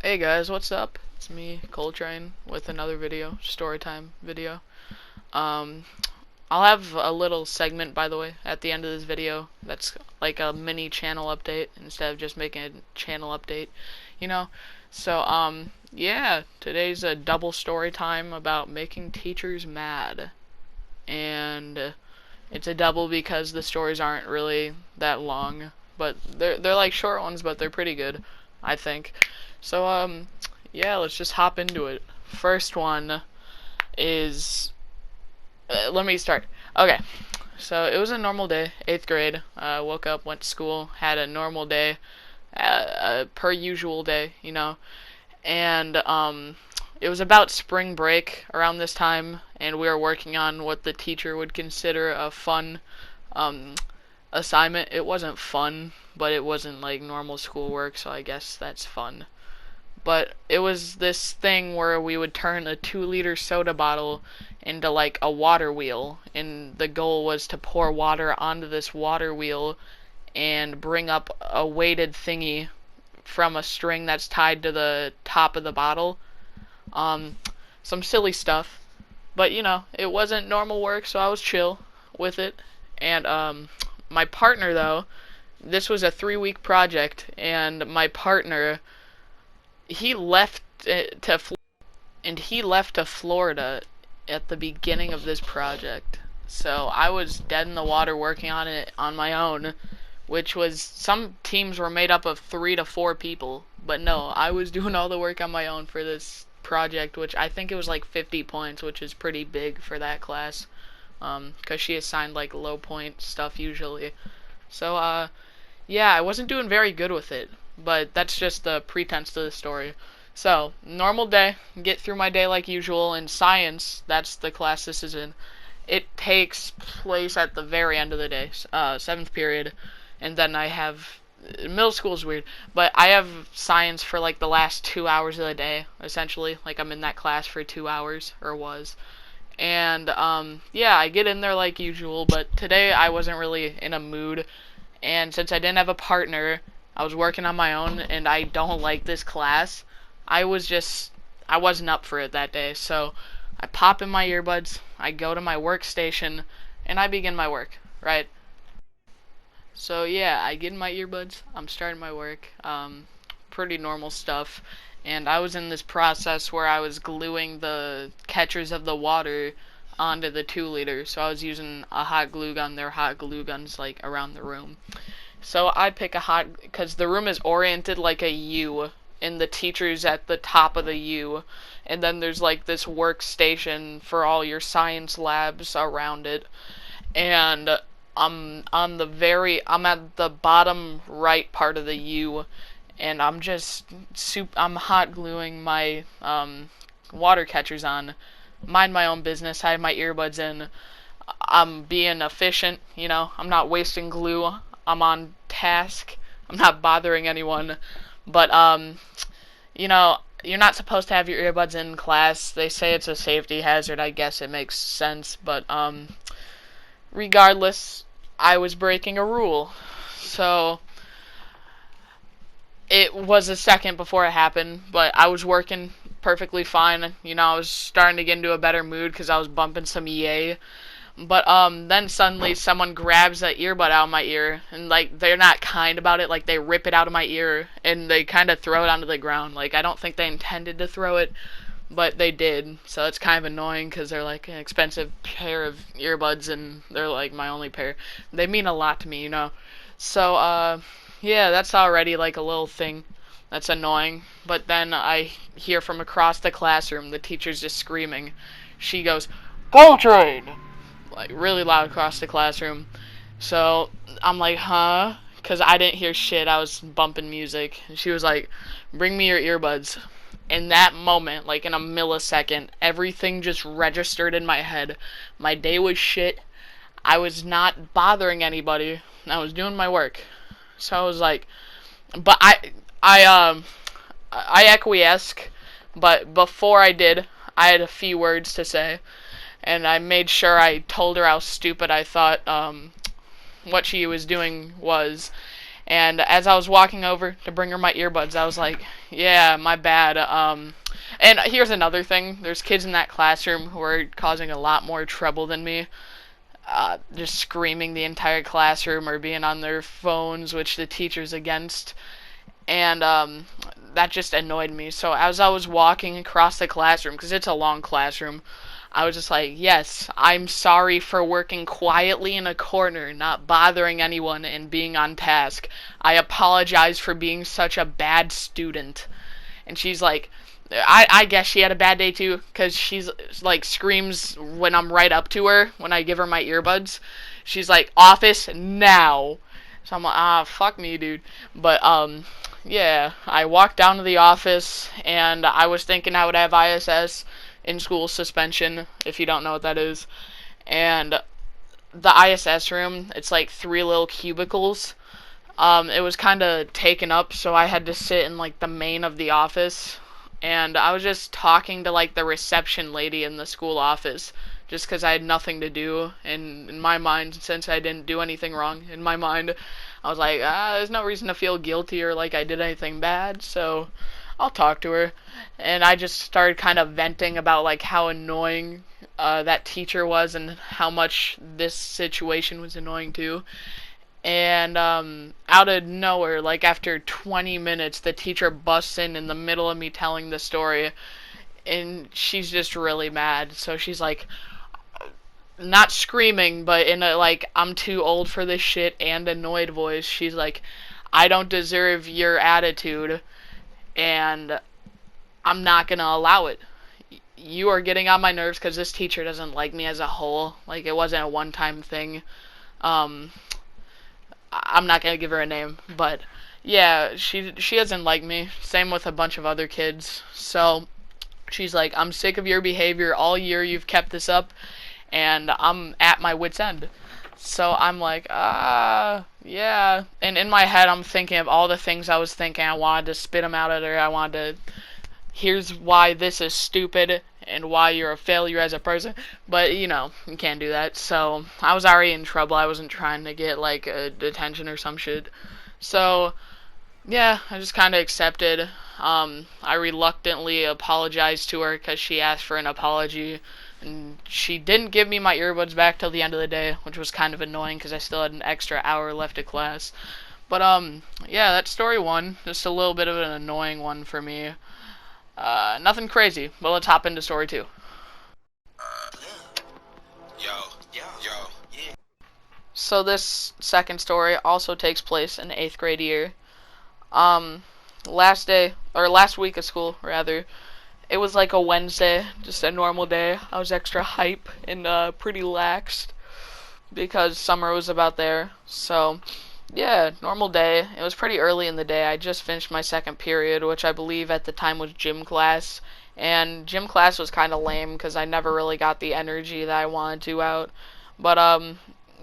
Hey guys, what's up? It's me, Coltrane, with another video, storytime video. Um, I'll have a little segment, by the way, at the end of this video that's like a mini channel update instead of just making a channel update, you know? So, yeah, today's a double story time about making teachers mad. And it's a double because the stories aren't really that long, but they're like short ones, but they're pretty good, I think. So, yeah, let's just hop into it. First one is, let me start. Okay, so it was a normal day, 8th grade. Woke up, went to school, had a normal day, per usual day, you know. And it was about spring break around this time, and we were working on what the teacher would consider a fun um, assignment. It wasn't fun, but it wasn't like normal schoolwork, so I guess that's fun. But it was this thing where we would turn a 2-liter soda bottle into like a water wheel, and the goal was to pour water onto this water wheel and bring up a weighted thingy from a string that's tied to the top of the bottle. Um, some silly stuff, but you know, it wasn't normal work, so I was chill with it. And my partner, though, this was a 3-week project, and my partner, he left to and he left to Florida at the beginning of this project. So I was dead in the water working on it on my own, which was, some teams were made up of 3 to 4 people, but no, I was doing all the work on my own for this project, which I think it was like 50 points, which is pretty big for that class, because she assigned like low point stuff usually. So yeah, I wasn't doing very good with it, but that's just the pretense to the story. So, normal day, get through my day like usual. In science, that's the class this is in, it takes place at the very end of the day, 7th period, and then I have, middle school is weird, but I have science for like the last 2 hours of the day, essentially. Like I'm in that class for 2 hours, or was. And, yeah, I get in there like usual, but today I wasn't really in a mood, and since I didn't have a partner, I was working on my own, and I don't like this class. I wasn't up for it that day, so I pop in my earbuds, I go to my workstation, and I begin my work, right? So yeah, I get in my earbuds, I'm starting my work, pretty normal stuff, and I was in this process where I was gluing the catchers of the water onto the 2-liter, so I was using a hot glue gun. There are hot glue guns like around the room. So I pick a hot, because the room is oriented like a U, and the teacher's at the top of the U, and then there's like this workstation for all your science labs around it, and I'm at the bottom right part of the U, and I'm hot gluing my water catchers on. Mind my own business. I have my earbuds in. I'm being efficient, you know. I'm not wasting glue. I'm on task. I'm not bothering anyone. But you know, you're not supposed to have your earbuds in class. They say it's a safety hazard. I guess it makes sense, but regardless, I was breaking a rule. So it was a second before it happened, but I was working perfectly fine. You know, I was starting to get into a better mood because I was bumping some EA. But then suddenly someone grabs that earbud out of my ear, and like they're not kind about it. Like they rip it out of my ear and they kind of throw it onto the ground. Like I don't think they intended to throw it, but they did. So it's kind of annoying because they're like an expensive pair of earbuds, and they're like my only pair. They mean a lot to me, you know. So yeah, that's already like a little thing that's annoying. But then I hear from across the classroom the teacher's just screaming. She goes, "Coltrane!" Like really loud across the classroom. So I'm like, huh? Because I didn't hear shit. I was bumping music. And she was like, "Bring me your earbuds." In that moment, like in a millisecond, everything just registered in my head. My day was shit. I was not bothering anybody. I was doing my work. So I was like, but I acquiesced. But before I did, I had a few words to say, and I made sure I told her how stupid I thought what she was doing was, And as I was walking over to bring her my earbuds, I was like, yeah, my bad. And here's another thing. There's kids in that classroom who are causing a lot more trouble than me. Just screaming the entire classroom or being on their phones, which the teacher's against. And that just annoyed me. So as I was walking across the classroom, because it's a long classroom, I was just like, yes, I'm sorry for working quietly in a corner, not bothering anyone, and being on task. I apologize for being such a bad student. And she's like, I guess she had a bad day too, because she's like screams when I'm right up to her, when I give her my earbuds. She's like, office now. So I'm like, fuck me, dude. But, yeah, I walked down to the office, and I was thinking I would have ISS, in school suspension, if you don't know what that is. And the ISS room, it's like 3 little cubicles. It was kind of taken up, so I had to sit in like the main of the office. And I was just talking to like the reception lady in the school office, just because I had nothing to do. And in my mind, since I didn't do anything wrong, in my mind, I was like, there's no reason to feel guilty or like I did anything bad, so I'll talk to her. And I just started kind of venting about like how annoying that teacher was and how much this situation was annoying too. And out of nowhere, like after 20 minutes, the teacher busts in the middle of me telling the story, and she's just really mad. So she's like, not screaming, but in a like, I'm too old for this shit and annoyed voice. She's like, I don't deserve your attitude, and I'm not gonna allow it. You are getting on my nerves because this teacher doesn't like me as a whole. Like, it wasn't a one-time thing. I'm not gonna give her a name, but yeah, she doesn't like me. Same with a bunch of other kids. So she's like, I'm sick of your behavior. All year you've kept this up, and I'm at my wit's end. So I'm like, yeah. And in my head, I'm thinking of all the things I was thinking. I wanted to spit them out at her. I wanted to, here's why this is stupid and why you're a failure as a person. But, you know, you can't do that. So I was already in trouble. I wasn't trying to get, like, a detention or some shit. So, yeah, I just kind of accepted. I reluctantly apologized to her because she asked for an apology. And she didn't give me my earbuds back till the end of the day, which was kind of annoying because I still had an extra hour left of class. But, yeah, that's story 1. Just a little bit of an annoying one for me. Nothing crazy, but let's hop into story 2. So this second story also takes place in 8th grade year. Last week of school, rather. It was like a Wednesday, just a normal day. I was extra hype and pretty laxed because summer was about there. So, yeah, normal day. It was pretty early in the day. I just finished my second period, which I believe at the time was gym class. And gym class was kind of lame because I never really got the energy that I wanted to out. But,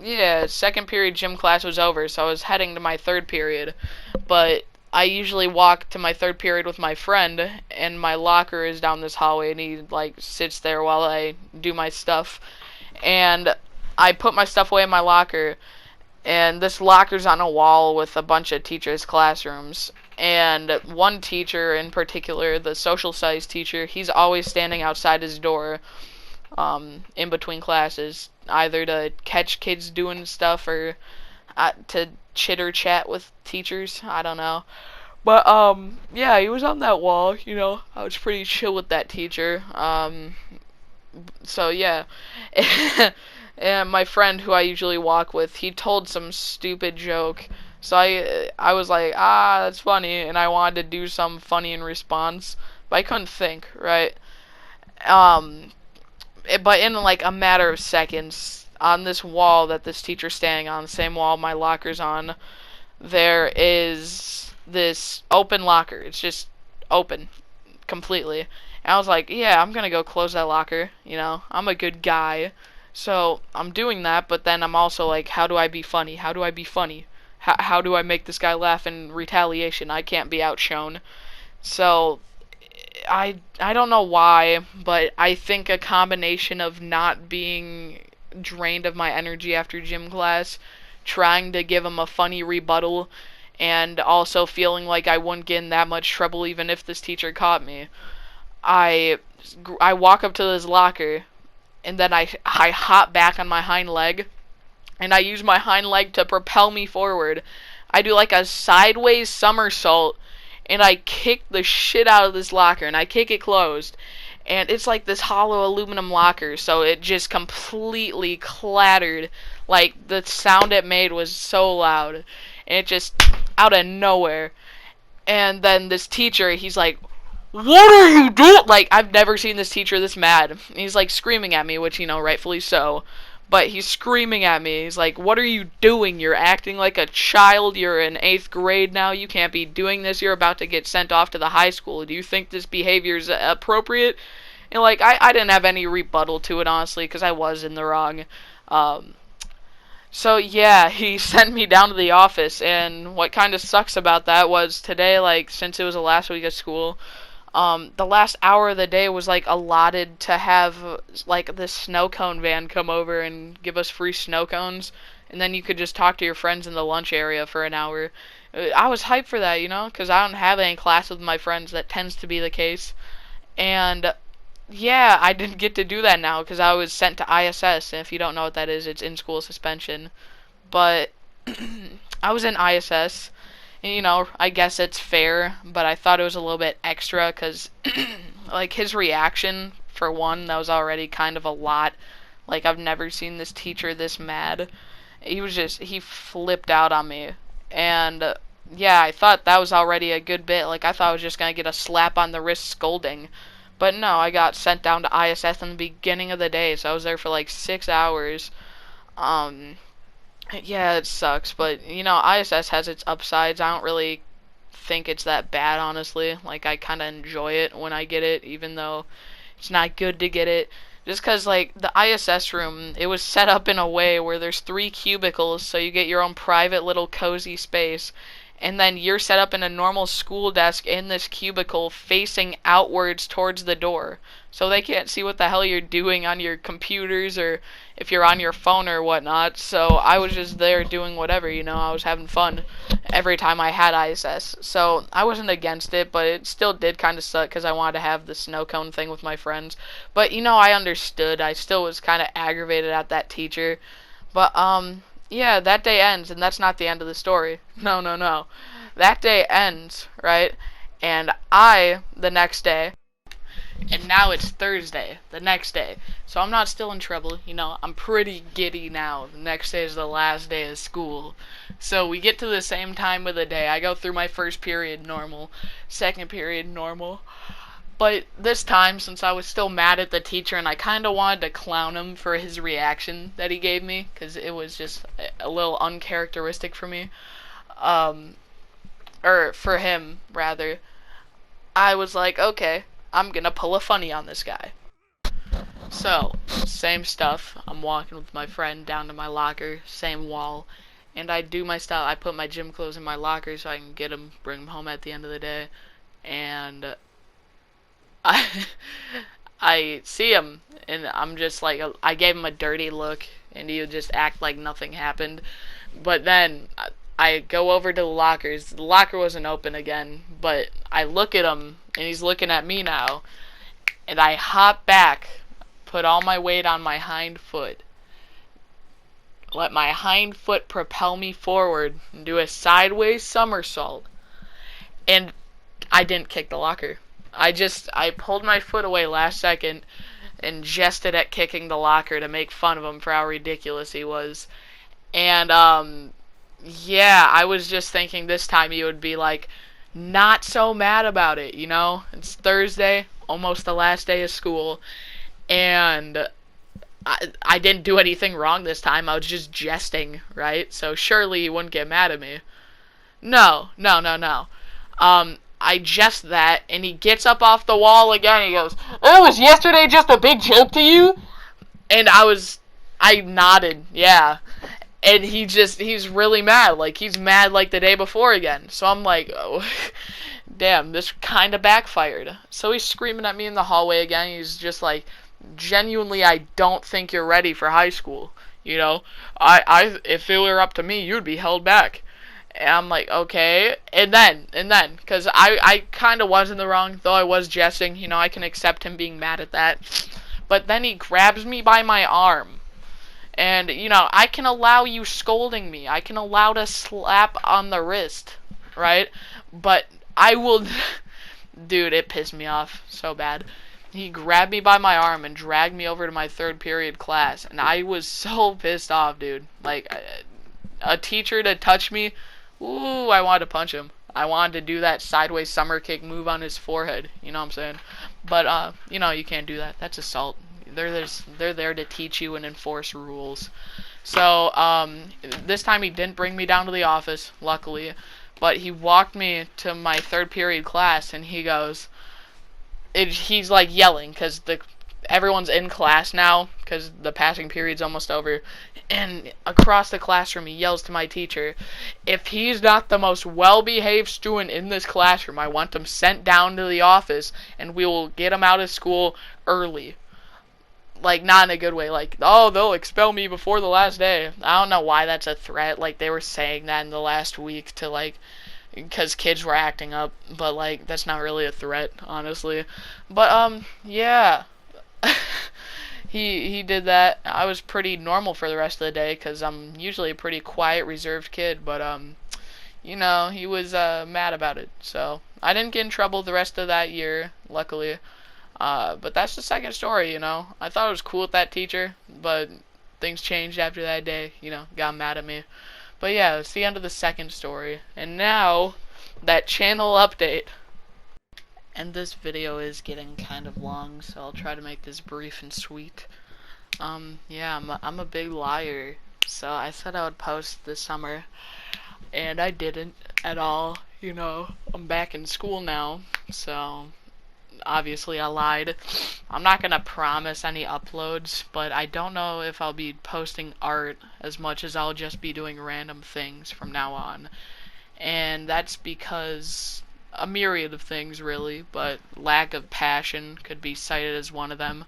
yeah, second period gym class was over, so I was heading to my third period. But I usually walk to my third period with my friend, and my locker is down this hallway, and he, like, sits there while I do my stuff. And I put my stuff away in my locker, and this locker's on a wall with a bunch of teachers' classrooms. And one teacher in particular, the social studies teacher, he's always standing outside his door, in between classes, either to catch kids doing stuff or to chitter chat with teachers. I don't know. But, yeah, he was on that wall, you know. I was pretty chill with that teacher. So, yeah. And my friend, who I usually walk with, he told some stupid joke. So I was like, that's funny, and I wanted to do something funny in response, but I couldn't think, right? But in, like, a matter of seconds, on this wall that this teacher's standing on, the same wall my locker's on, there is this open locker. It's just open completely. And I was like, yeah, I'm gonna go close that locker, you know, I'm a good guy. So I'm doing that, but then I'm also like, how do I be funny? How do I be funny? How do I make this guy laugh in retaliation? I can't be outshone. So I don't know why, but I think a combination of not being drained of my energy after gym class, trying to give him a funny rebuttal, and also feeling like I wouldn't get in that much trouble even if this teacher caught me, I I walk up to this locker, and then I hop back on my hind leg, and I use my hind leg to propel me forward. I do like a sideways somersault, and I kick the shit out of this locker, and I kick it closed. And it's like this hollow aluminum locker, so it just completely clattered. Like, the sound it made was so loud, and it just, out of nowhere. And then this teacher, he's like, "What are you doing?" Like, I've never seen this teacher this mad. He's like screaming at me, which, rightfully so. But he's screaming at me. He's like, "What are you doing? You're acting like a child. You're in 8th grade now. You can't be doing this. You're about to get sent off to the high school. Do you think this behavior is appropriate?" And, like, I didn't have any rebuttal to it, honestly, because I was in the wrong. So, yeah, he sent me down to the office, and what kind of sucks about that was today, like, since it was the last week of school, the last hour of the day was, like, allotted to have, like, the snow cone van come over and give us free snow cones, and then you could just talk to your friends in the lunch area for an hour. I was hyped for that, because I don't have any class with my friends. That tends to be the case. And yeah, I didn't get to do that now because I was sent to ISS, and if you don't know what that is, it's in-school suspension. But I was in ISS, and I guess it's fair, but I thought it was a little bit extra because, like, his reaction, for one, that was already kind of a lot. Like, I've never seen this teacher this mad. He flipped out on me. And, yeah, I thought that was already a good bit. Like, I thought I was just going to get a slap on the wrist scolding. But no, I got sent down to ISS in the beginning of the day, so I was there for like 6 hours. Yeah, it sucks, but ISS has its upsides. I don't really think it's that bad, honestly. Like, I kind of enjoy it when I get it, even though it's not good to get it. Just because, like, the ISS room, it was set up in a way where there's 3 cubicles, so you get your own private little cozy space. And then you're set up in a normal school desk in this cubicle facing outwards towards the door. So they can't see what the hell you're doing on your computers or if you're on your phone or whatnot. So I was just there doing whatever, I was having fun every time I had ISS. So I wasn't against it, but it still did kind of suck because I wanted to have the snow cone thing with my friends. But, I understood. I still was kind of aggravated at that teacher. But, yeah, that day ends, and that's not the end of the story. No, no, no. That day ends, right? And the next day, and now it's Thursday, the next day. So I'm not still in trouble, I'm pretty giddy now. The next day is the last day of school. So we get to the same time of the day. I go through my first period normal, second period normal. But this time, since I was still mad at the teacher and I kind of wanted to clown him for his reaction that he gave me, because it was just a little uncharacteristic for me, or for him, rather, I was like, okay, I'm gonna pull a funny on this guy. So, same stuff, I'm walking with my friend down to my locker, same wall, and I do my stuff. I put my gym clothes in my locker so I can get them, bring them home at the end of the day, and I I see him, and I'm just like, I gave him a dirty look, and he would just act like nothing happened. But then I go over to the lockers. The locker wasn't open again, but I look at him, and he's looking at me now, and I hop back, put all my weight on my hind foot, let my hind foot propel me forward, and do a sideways somersault, and I didn't kick the locker. I pulled my foot away last second and jested at kicking the locker to make fun of him for how ridiculous he was. And, yeah, I was just thinking this time he would be, like, not so mad about it, It's Thursday, almost the last day of school, and I didn't do anything wrong this time. I was just jesting, right? So surely he wouldn't get mad at me. No, no, no, no. I jest that, and he gets up off the wall again, and he goes, "Oh, was yesterday just a big joke to you?" And I nodded, yeah. And he's really mad, like, he's mad like the day before again. So I'm like, oh, damn, this kind of backfired. So he's screaming at me in the hallway again. He's just like, genuinely, I don't think you're ready for high school. If it were up to me, you'd be held back. And I'm like, okay. And then, because I kind of was in the wrong, though I was jesting. You know, I can accept him being mad at that. But then he grabs me by my arm. And, you know, I can allow you scolding me. I can allow a slap on the wrist, right? But I will... Dude, it pissed me off so bad. He grabbed me by my arm and dragged me over to my third period class. And I was so pissed off, dude. Like, a teacher to touch me, ooh, I wanted to punch him. I wanted to do that sideways summer kick move on his forehead. You know what I'm saying? But, you know, you can't do that. That's assault. They're there to teach you and enforce rules. So, this time he didn't bring me down to the office, luckily. But he walked me to my third period class, and he goes... he's, like, yelling, because everyone's in class now, because the passing period's almost over. And across the classroom, he yells to my teacher, if he's not the most well-behaved student in this classroom, I want him sent down to the office, and we will get him out of school early. Like, not in a good way. Like, oh, they'll expel me before the last day. I don't know why that's a threat. Like, they were saying that in the last week to, like, because kids were acting up. But, like, that's not really a threat, honestly. But, yeah. He did that. I was pretty normal for the rest of the day, because I'm usually a pretty quiet, reserved kid. But, you know, he was, mad about it. So, I didn't get in trouble the rest of that year, luckily. But that's the second story, you know. I thought it was cool with that teacher, but things changed after that day, you know, got mad at me. But yeah, it's the end of the second story. And now, that channel update. And this video is getting kind of long, so I'll try to make this brief and sweet. Yeah, I'm a big liar. So I said I would post this summer, and I didn't at all, you know. I'm back in school now, so... Obviously I lied. I'm not gonna promise any uploads, but I don't know if I'll be posting art as much as I'll just be doing random things from now on. And that's because a myriad of things, really, but lack of passion could be cited as one of them.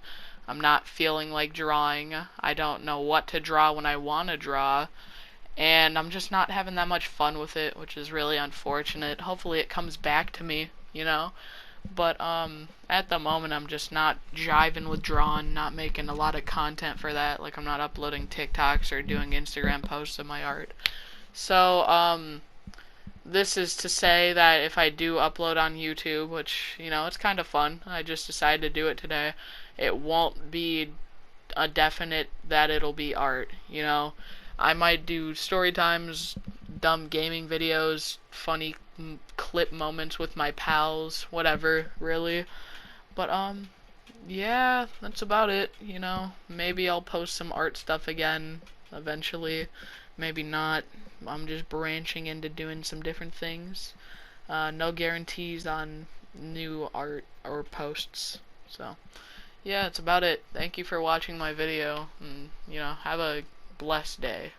I'm not feeling like drawing. I don't know what to draw when I want to draw. And I'm just not having that much fun with it, which is really unfortunate. Hopefully it comes back to me, you know? But, at the moment, I'm just not jiving with drawing, not making a lot of content for that. Like, I'm not uploading TikToks or doing Instagram posts of my art. So, this is to say that if I do upload on YouTube, which, you know, it's kind of fun. I just decided to do it today. It won't be a definite that it'll be art, you know? I might do story times, dumb gaming videos, funny clip moments with my pals, whatever, really. But, yeah, that's about it, you know. Maybe I'll post some art stuff again, eventually. Maybe not. I'm just branching into doing some different things. No guarantees on new art or posts. So, yeah, that's about it. Thank you for watching my video, and, you know, have a blessed day.